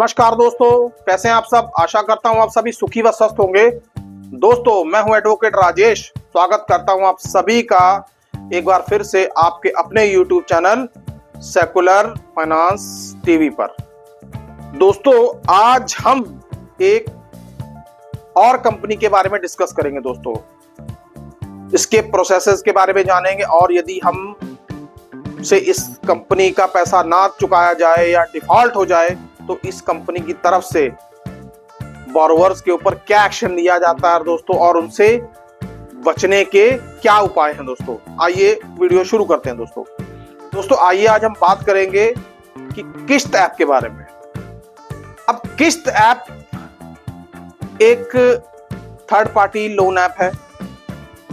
नमस्कार दोस्तों, कैसे हैं आप सब। आशा करता हूं आप सभी सुखी व स्वस्थ होंगे। दोस्तों, मैं हूं एडवोकेट राजेश। स्वागत करता हूं आप सभी का एक बार फिर से आपके अपने YouTube channel secular finance TV पर। दोस्तों, आज हम एक और कंपनी के बारे में डिस्कस करेंगे। दोस्तों, इसके प्रोसेसेस के बारे में जानेंगे और यदि हम से इस कंपनी का पैसा ना चुकाया जाए या डिफॉल्ट हो जाए तो इस कंपनी की तरफ से बोरोवर्स के ऊपर क्या एक्शन लिया जाता है दोस्तों, और उनसे बचने के क्या उपाय हैं। दोस्तों, आइए वीडियो शुरू करते हैं। दोस्तों आइए आज हम बात करेंगे कि किस्त ऐप के बारे में। अब किस्त ऐप एक थर्ड पार्टी लोन ऐप है।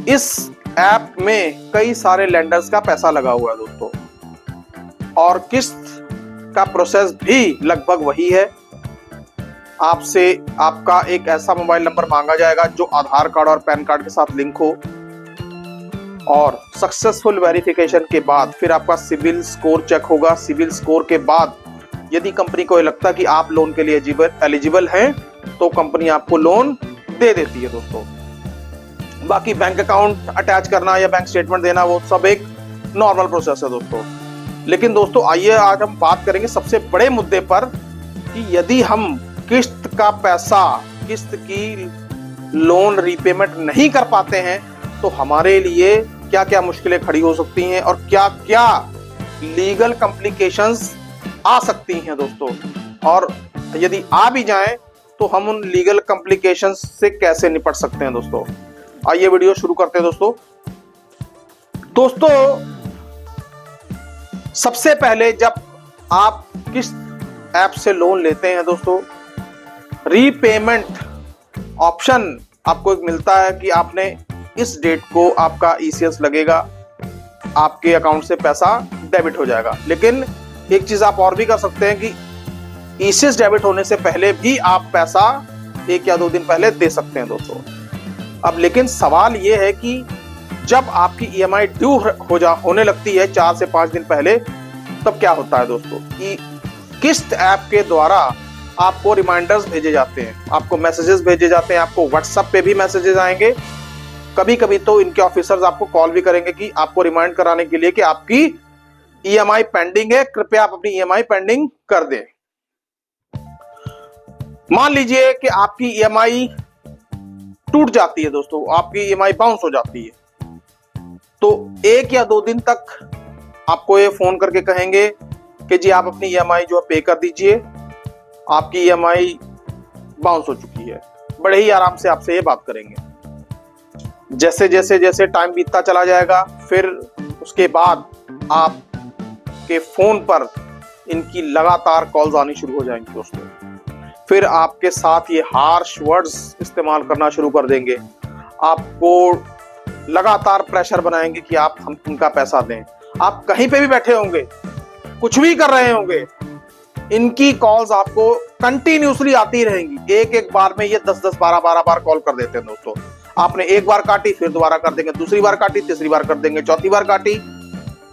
इस ऐप में कई सारे लेंडर्स का पैसा लगा हुआ है दोस्तों, और किस्त का प्रोसेस भी लगभग वही है। आपसे आपका एक ऐसा मोबाइल नंबर मांगा जाएगा जो आधार कार्ड और पैन कार्ड के साथ लिंक हो, और सक्सेसफुल वेरिफिकेशन के बाद फिर आपका सिविल स्कोर चेक होगा। सिविल स्कोर के बाद यदि कंपनी को लगता है कि आप लोन के लिए एलिजिबल हैं तो कंपनी आपको लोन दे देती है। दोस्तों, बाकी बैंक अकाउंट अटैच करना या बैंक स्टेटमेंट देना वो सब एक नॉर्मल प्रोसेस है दोस्तों। लेकिन दोस्तों, आइए आज हम बात करेंगे सबसे बड़े मुद्दे पर कि यदि हम किस्त का पैसा, किस्त की लोन रीपेमेंट नहीं कर पाते हैं तो हमारे लिए क्या क्या मुश्किलें खड़ी हो सकती हैं और क्या क्या लीगल कॉम्प्लिकेशंस आ सकती हैं दोस्तों, और यदि आ भी जाएं तो हम उन लीगल कॉम्प्लिकेशंस से कैसे निपट सकते हैं। दोस्तों, आइए वीडियो शुरू करते हैं। दोस्तों सबसे पहले जब आप किस्त ऐप से लोन लेते हैं दोस्तों, रीपेमेंट ऑप्शन आपको एक मिलता है कि आपने इस डेट को आपका ईसीएस लगेगा, आपके अकाउंट से पैसा डेबिट हो जाएगा। लेकिन एक चीज आप और भी कर सकते हैं कि ईसीएस डेबिट होने से पहले भी आप पैसा 1 या 2 दिन पहले दे सकते हैं दोस्तों। अब लेकिन सवाल ये है कि जब आपकी ईएमआई ड्यू होने लगती है 4 से 5 दिन पहले, तब क्या होता है दोस्तों कि किस्त ऐप के द्वारा आपको रिमाइंडर्स भेजे जाते हैं, आपको मैसेजेस भेजे जाते हैं, आपको व्हाट्सएप पे भी मैसेजेस आएंगे। कभी कभी तो इनके ऑफिसर्स आपको कॉल भी करेंगे कि आपको रिमाइंड कराने के लिए कि आपकी ईएमआई पेंडिंग है, कृपया आप अपनी ईएमआई पेंडिंग कर दें। मान लीजिए कि आपकी ईएमआई टूट जाती है दोस्तों, आपकी ईएमआई बाउंस हो जाती है, तो 1 या 2 दिन तक आपको ये फोन करके कहेंगे कि जी आप अपनी ईएमआई जो है पे कर दीजिए, आपकी ईएमआई बाउंस हो चुकी है। बड़े ही आराम से आपसे ये बात करेंगे। जैसे जैसे जैसे टाइम बीतता चला जाएगा, फिर उसके बाद आपके फोन पर इनकी लगातार कॉल्स आनी शुरू हो जाएंगी दोस्तों। फिर आपके साथ ये हार्श वर्ड्स इस्तेमाल करना शुरू कर देंगे, आपको लगातार प्रेशर बनाएंगे कि आप हम उनका पैसा दें। आप कहीं पे भी बैठे होंगे, कुछ भी कर रहे होंगे, इनकी कॉल्स आपको कंटिन्यूसली आती रहेंगी। एक बार में ये 10-10, 12-12 बार कॉल कर देते हैं दोस्तों। आपने एक बार काटी, फिर दोबारा कर देंगे, दूसरी बार काटी, तीसरी बार कर देंगे, चौथी बार काटी।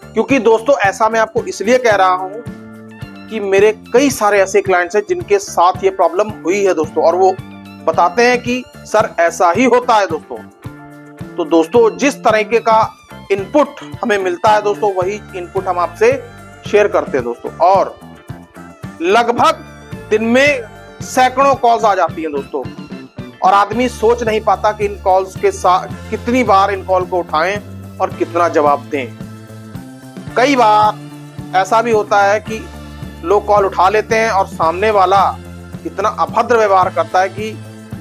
क्योंकि दोस्तों ऐसा मैं आपको इसलिए कह रहा हूं कि मेरे कई सारे ऐसे क्लाइंट्स हैं जिनके साथ ये प्रॉब्लम हुई है दोस्तों, और वो बताते हैं कि सर ऐसा ही होता है दोस्तों। तो दोस्तों, जिस तरीके का इनपुट हमें मिलता है दोस्तों, वही इनपुट हम आपसे शेयर करते हैं दोस्तों। और लगभग दिन में सैकड़ों कॉल्स आ जाती हैं दोस्तों, और आदमी सोच नहीं पाता कि इन कॉल्स के साथ कितनी बार इन कॉल को उठाएं और कितना जवाब दें। कई बार ऐसा भी होता है कि लोग कॉल उठा लेते हैं और सामने वाला इतना अभद्र व्यवहार करता है कि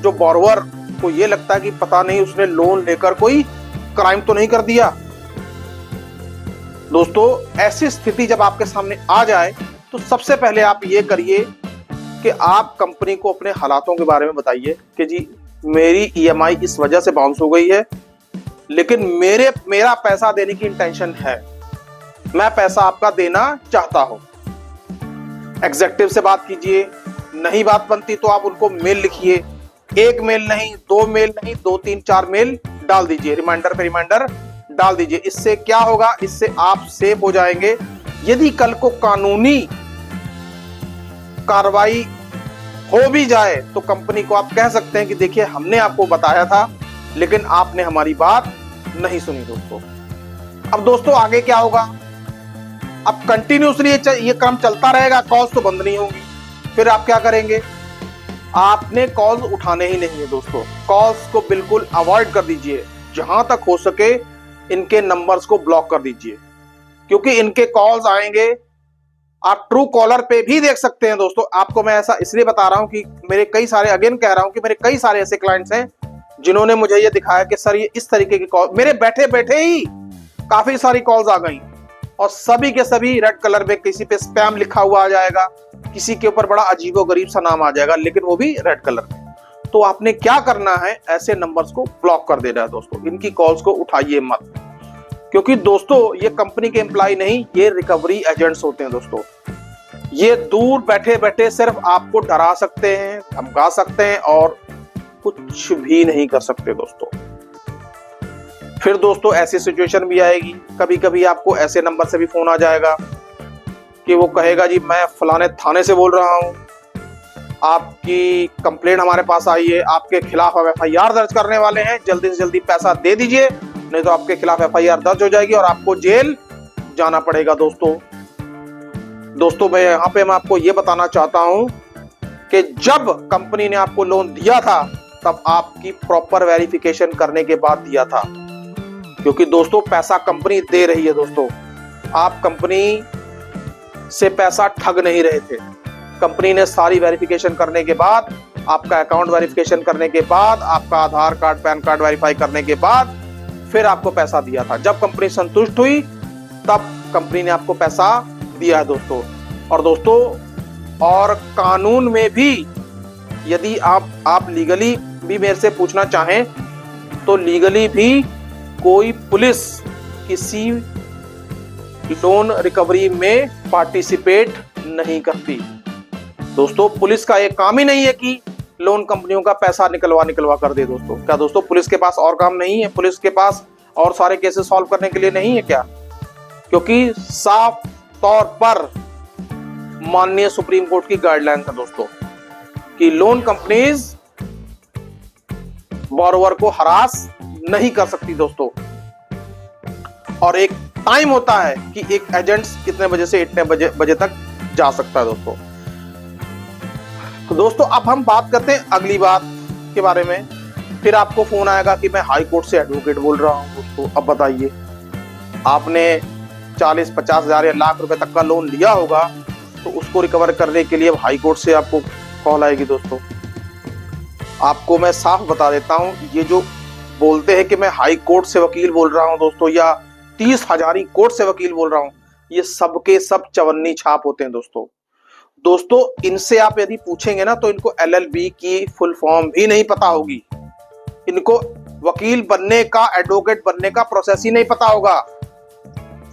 जो बोरोवर को ये लगता है कि पता नहीं उसने लोन लेकर कोई क्राइम तो नहीं कर दिया। दोस्तों, ऐसी स्थिति जब आपके सामने आ जाए तो सबसे पहले आप ये करिए कि आप कंपनी को अपने हालातों के बारे में बताइए कि जी मेरी ईएमआई इस वजह से बाउंस हो गई है, लेकिन मेरा पैसा देने की इंटेंशन है, मैं पैसा आपका देना चाहता हूं। एग्जेक्टिव से बात कीजिए, नहीं बात बनती तो आप उनको मेल लिखिए। 1 मेल नहीं, 2 मेल नहीं, 2, 3, 4 मेल डाल दीजिए, रिमाइंडर पे रिमाइंडर डाल दीजिए। इससे क्या होगा, इससे आप सेफ हो जाएंगे। यदि कल को कानूनी कार्रवाई हो भी जाए तो कंपनी को आप कह सकते हैं कि देखिए हमने आपको बताया था लेकिन आपने हमारी बात नहीं सुनी दोस्तों। अब दोस्तों आगे क्या होगा, अब कंटिन्यूसली ये क्रम चलता रहेगा, कॉल्स तो बंद नहीं होंगी। फिर आप क्या करेंगे, आपने कॉल्स उठाने ही नहीं है दोस्तों, कॉल्स को बिल्कुल अवॉइड कर दीजिए। जहां तक हो सके इनके नंबर्स को ब्लॉक कर दीजिए, क्योंकि इनके कॉल्स आएंगे। आप ट्रू कॉलर पे भी देख सकते हैं दोस्तों। आपको मैं ऐसा इसलिए बता रहा हूं कि मेरे कई सारे, अगेन कह रहा हूं कि मेरे कई सारे ऐसे क्लाइंट्स हैं जिन्होंने मुझे ये दिखाया कि सर ये इस तरीके की कॉल, मेरे बैठे बैठे ही काफी सारी कॉल्स आ गई और सभी के सभी रेड कलर में किसी पे स्पैम लिखा हुआ आ जाएगा, किसी के ऊपर बड़ा अजीबोगरीब सा नाम आ जाएगा, लेकिन वो भी रेड कलर में। तो आपने क्या करना है, ऐसे नंबर्स को ब्लॉक कर देना है दोस्तों। इनकी कॉल्स को उठाइए मत, क्योंकि दोस्तों ये कंपनी के एम्प्लॉय नहीं, ये रिकवरी एजेंट्स होते हैं दोस्तों। ये दूर बैठे बैठे सिर्फ आपको डरा सकते हैं, धमका सकते हैं और कुछ भी नहीं कर सकते दोस्तों। फिर दोस्तों ऐसी सिचुएशन भी आएगी, कभी कभी आपको ऐसे नंबर से भी फोन आ जाएगा कि वो कहेगा जी मैं फलाने थाने से बोल रहा हूं, आपकी कंप्लेंट हमारे पास आई है, आपके खिलाफ हम FIR दर्ज करने वाले हैं, जल्दी से जल्दी पैसा दे दीजिए नहीं तो आपके खिलाफ FIR दर्ज हो जाएगी और आपको जेल जाना पड़ेगा दोस्तों। दोस्तों मैं यहाँ पे मैं आपको ये बताना चाहता हूं कि जब कंपनी ने आपको लोन दिया था तब आपकी प्रॉपर वेरिफिकेशन करने के बाद दिया था, क्योंकि दोस्तों पैसा कंपनी दे रही है दोस्तों, आप कंपनी से पैसा ठग नहीं रहे थे। कंपनी ने सारी वेरिफिकेशन करने के बाद, आपका अकाउंट वेरिफिकेशन करने के बाद, आपका आधार कार्ड पैन कार्ड वेरीफाई करने के बाद फिर आपको पैसा दिया था। जब कंपनी संतुष्ट हुई तब कंपनी ने आपको पैसा दिया है दोस्तों। और दोस्तों और कानून में भी यदि आप लीगली भी मेरे से पूछना चाहें तो लीगली भी कोई पुलिस किसी लोन रिकवरी में पार्टिसिपेट नहीं करती दोस्तों। पुलिस का एक काम ही नहीं है कि लोन कंपनियों का पैसा निकलवा कर दे दोस्तों। क्या दोस्तों पुलिस के पास और काम नहीं है? पुलिस के पास और सारे केसेस सॉल्व करने के लिए नहीं है क्या? क्योंकि साफ तौर पर माननीय सुप्रीम कोर्ट की गाइडलाइन है दोस्तों कि लोन कंपनीज बोरोवर को हरास नहीं कर सकती दोस्तों। और एक टाइम होता है कि एक एजेंट कितने बजे से इतने बजे तक जा सकता है दोस्तों। तो दोस्तों अब हम बात करते हैं अगली बात के बारे में। फिर आपको फोन आएगा कि मैं हाई कोर्ट से एडवोकेट बोल रहा हूं दोस्तों। अब बताइए, आपने 40-50 हजार या लाख रुपए तक का लोन लिया होगा तो उसको रिकवर करने के लिए हाई कोर्ट से आपको कॉल आएगी दोस्तों। आपको मैं साफ बता देता हूं, ये जो बोलते हैं कि मैं हाई कोर्ट से वकील बोल रहा हूं दोस्तों या 30,000 कोर्ट से वकील बोल रहा हूं, ये सबके सब चवन्नी छाप होते हैं दोस्तों। दोस्तों इनसे आप यदि पूछेंगे ना तो इनको LLB की फुल फॉर्म भी नहीं पता होगी। इनको वकील बनने का, एडवोकेट बनने का प्रोसेस ही नहीं पता होगा।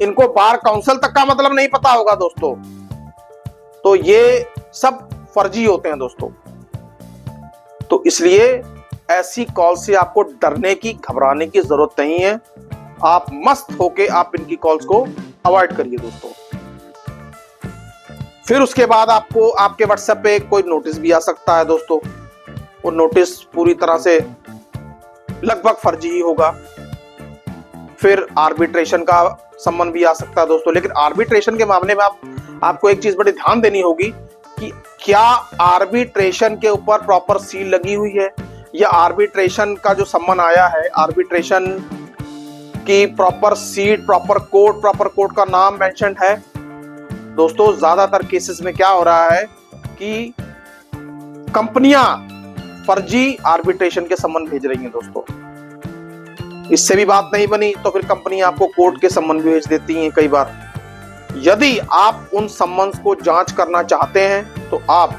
इनको बार काउंसिल तक का मतलब नहीं पता होगा दोस्तों। तो ये सब फर्जी होते हैं दोस्तों। तो इसलिए ऐसी कॉल से आपको डरने की, घबराने की जरूरत नहीं है। आप मस्त होके आप इनकी कॉल्स को अवॉइड करिए दोस्तों। फिर उसके बाद आपको आपके व्हाट्सएप पे कोई नोटिस भी आ सकता है दोस्तों। वो नोटिस पूरी तरह से लगभग फर्जी ही होगा। फिर आर्बिट्रेशन का सम्मन भी आ सकता है दोस्तों। लेकिन आर्बिट्रेशन के मामले में आपको एक चीज बड़ी ध्यान देनी होगी कि क्या आर्बिट्रेशन के ऊपर प्रॉपर सील लगी हुई है या आर्बिट्रेशन का जो सम्मन आया है, आर्बिट्रेशन की प्रॉपर सीट, प्रॉपर कोर्ट का नाम मेंशन है दोस्तों। ज्यादातर केसेस में क्या हो रहा है कि कंपनियां फर्जी आर्बिट्रेशन के सम्मन भेज रही हैं दोस्तों। इससे भी बात नहीं बनी तो फिर कंपनी आपको कोर्ट के सम्मन भी भेज देती हैं कई बार। यदि आप उन सम्मन को जांच करना चाहते हैं तो आप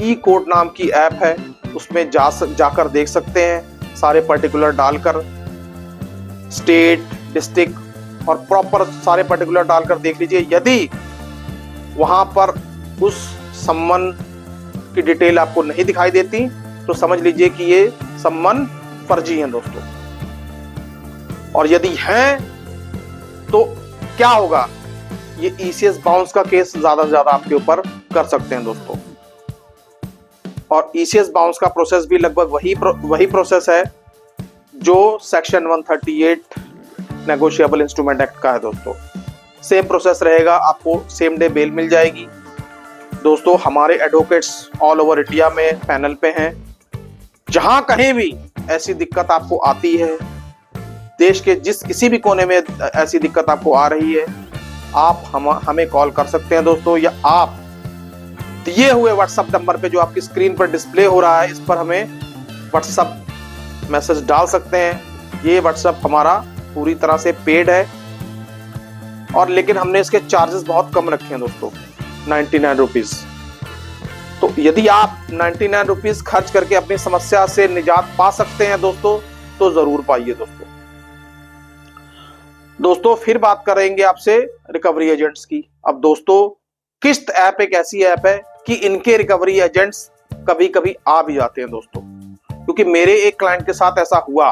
ई-कोर्ट नाम की ऐप है, उसमें जाकर देख सकते हैं। सारे पर्टिकुलर डालकर, स्टेट, डिस्ट्रिक्ट और प्रॉपर सारे पर्टिकुलर डालकर देख लीजिए। यदि वहां पर उस सम्मन की डिटेल आपको नहीं दिखाई देती तो समझ लीजिए कि ये सम्मन फर्जी हैं दोस्तों। और यदि हैं तो क्या होगा, ये ECS बाउंस का केस ज्यादा से ज्यादा आपके ऊपर कर सकते हैं दोस्तों। और ईसीएस बाउंस का प्रोसेस भी लगभग वही प्रोसेस है जो सेक्शन 138 नेगोशिएबल इंस्ट्रूमेंट एक्ट का है दोस्तों। सेम प्रोसेस रहेगा, आपको सेम डे बेल मिल जाएगी। दोस्तों हमारे एडवोकेट्स ऑल ओवर इंडिया में पैनल पे हैं। जहां कहीं भी ऐसी दिक्कत आपको आती है, देश के किसी भी कोने में ऐसी दिक्कत आपको आ रही है, आप हमें कॉल कर सकते हैं दोस्तों, या आप दिए हुए व्हाट्सएप नंबर पे जो आपकी स्क्रीन पर डिस्प्ले हो रहा है, इस पर हमें व्हाट्सएप मैसेज डाल सकते हैं। ये व्हाट्सएप हमारा पूरी तरह से पेड है, और लेकिन हमने इसके चार्जेस बहुत कम रखे हैं दोस्तों, 99 रुपीज। तो यदि आप 99 रुपीज खर्च करके अपनी समस्या से निजात पा सकते हैं दोस्तों, तो जरूर पाइए दोस्तों फिर बात करेंगे आपसे रिकवरी एजेंट्स की। अब दोस्तों किस्त ऐप एक ऐसी ऐप है कि इनके रिकवरी एजेंट्स कभी कभी आ भी जाते हैं दोस्तों, क्योंकि मेरे एक क्लाइंट के साथ ऐसा हुआ,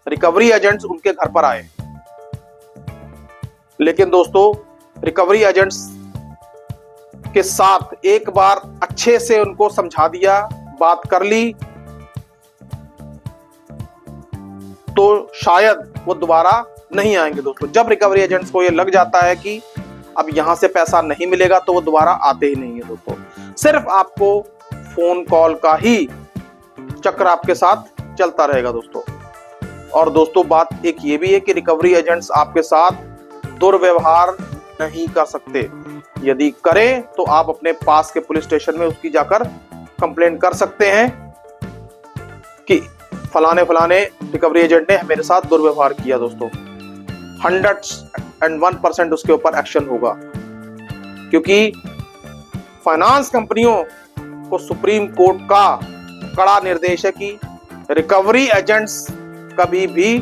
रिकवरी एजेंट्स उनके घर पर आए, लेकिन दोस्तों रिकवरी एजेंट्स के साथ एक बार अच्छे से उनको समझा दिया, बात कर ली, तो शायद वो दोबारा नहीं आएंगे दोस्तों। जब रिकवरी एजेंट्स को ये लग जाता है कि अब यहां से पैसा नहीं मिलेगा, तो वो दोबारा आते ही नहीं है दोस्तों। सिर्फ आपको फोन कॉल का ही चक्र आपके साथ चलता रहेगा दोस्तों। और दोस्तों बात एक ये भी है कि रिकवरी एजेंट्स आपके साथ दुर्व्यवहार नहीं कर सकते। यदि करें तो आप अपने पास के पुलिस स्टेशन में उसकी जाकर कंप्लेंट कर सकते हैं कि फलाने रिकवरी एजेंट ने मेरे साथ दुर्व्यवहार किया दोस्तों। 101% उसके ऊपर एक्शन होगा, क्योंकि फाइनेंस कंपनियों को सुप्रीम कोर्ट का कड़ा निर्देश है कि रिकवरी एजेंट्स कभी भी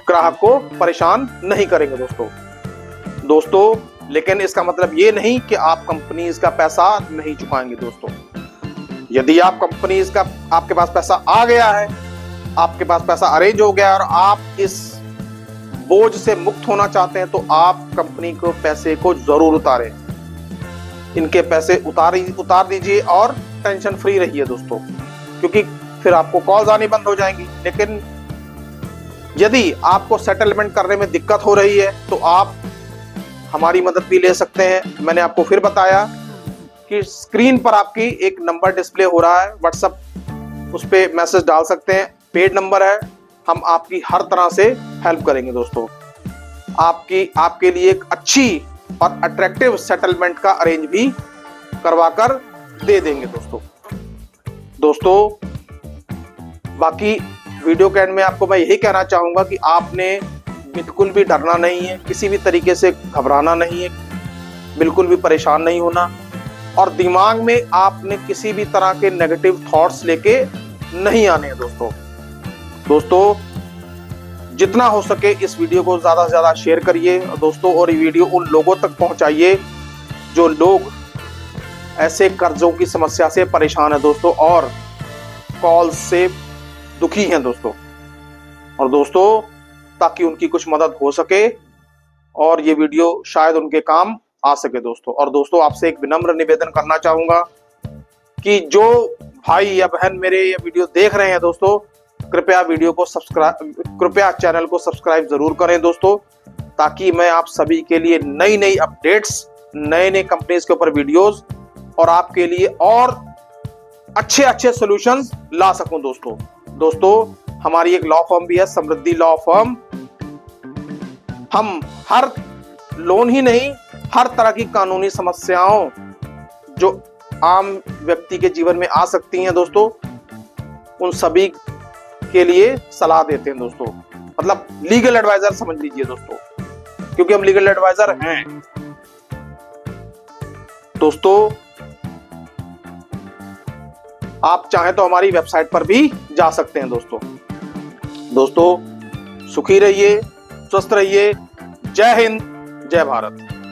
ग्राहक को परेशान नहीं करेंगे दोस्तों। लेकिन इसका मतलब ये नहीं कि आप कंपनीज का पैसा नहीं चुकाएंगे दोस्तों। यदि आप कंपनीज का आपके पास पैसा आ गया है, आपके पास पैसा अरेंज हो गया और आप इस बोझ से मुक्त होना चाहते हैं, तो आप कंपनी को पैसे को जरूर उतारें। इनके पैसे उतार दीजिए और टेंशन फ्री रहिए दोस्तों, क्योंकि फिर आपको कॉल्स आनी बंद हो जाएंगी। लेकिन यदि आपको सेटलमेंट करने में दिक्कत हो रही है, तो आप हमारी मदद भी ले सकते हैं। मैंने आपको फिर बताया कि स्क्रीन पर आपकी एक नंबर डिस्प्ले हो रहा है, व्हाट्सएप, उस पर मैसेज डाल सकते हैं, पेड नंबर है। हम आपकी हर तरह से हेल्प करेंगे दोस्तों। आपके लिए एक अच्छी और अट्रैक्टिव सेटलमेंट का अरेंज भी करवाकर दे देंगे दोस्तों। बाकी वीडियो के एंड में आपको मैं यही कहना चाहूंगा कि आपने बिल्कुल भी डरना नहीं है, किसी भी तरीके से घबराना नहीं है, बिल्कुल भी परेशान नहीं होना, और दिमाग में आपने किसी भी तरह के नेगेटिव थॉट्स लेके नहीं आने हैं दोस्तों। जितना हो सके इस वीडियो को ज्यादा से ज्यादा शेयर करिए दोस्तों, और ये वीडियो उन लोगों तक पहुंचाइए जो लोग ऐसे कर्जों की समस्या से परेशान है दोस्तों, और कॉल से दुखी हैं दोस्तों। और दोस्तों ताकि उनकी कुछ मदद हो सके और ये वीडियो शायद उनके काम आ सके दोस्तों। और दोस्तों आपसे एक विनम्र निवेदन करना चाहूंगा कि जो भाई या बहन मेरे ये वीडियो देख रहे हैं दोस्तों, कृपया चैनल को सब्सक्राइब जरूर करें दोस्तों, ताकि मैं आप सभी के लिए नई अपडेट्स, नए कंपनीज के ऊपर वीडियोस और आपके लिए और अच्छे सॉल्यूशंस ला सकूं दोस्तों। हमारी एक लॉ फर्म भी है, समृद्धि लॉ फर्म। हम हर लोन ही नहीं, हर तरह की कानूनी समस्याओं जो आम व्यक्ति के जीवन में आ सकती हैं दोस्तों, उन सभी के लिए सलाह देते हैं दोस्तों। मतलब लीगल एडवाइजर समझ लीजिए दोस्तों, क्योंकि हम लीगल एडवाइजर हैं दोस्तों। आप चाहें तो हमारी वेबसाइट पर भी जा सकते हैं दोस्तों। सुखी रहिए, स्वस्थ रहिए। जय हिंद, जय भारत।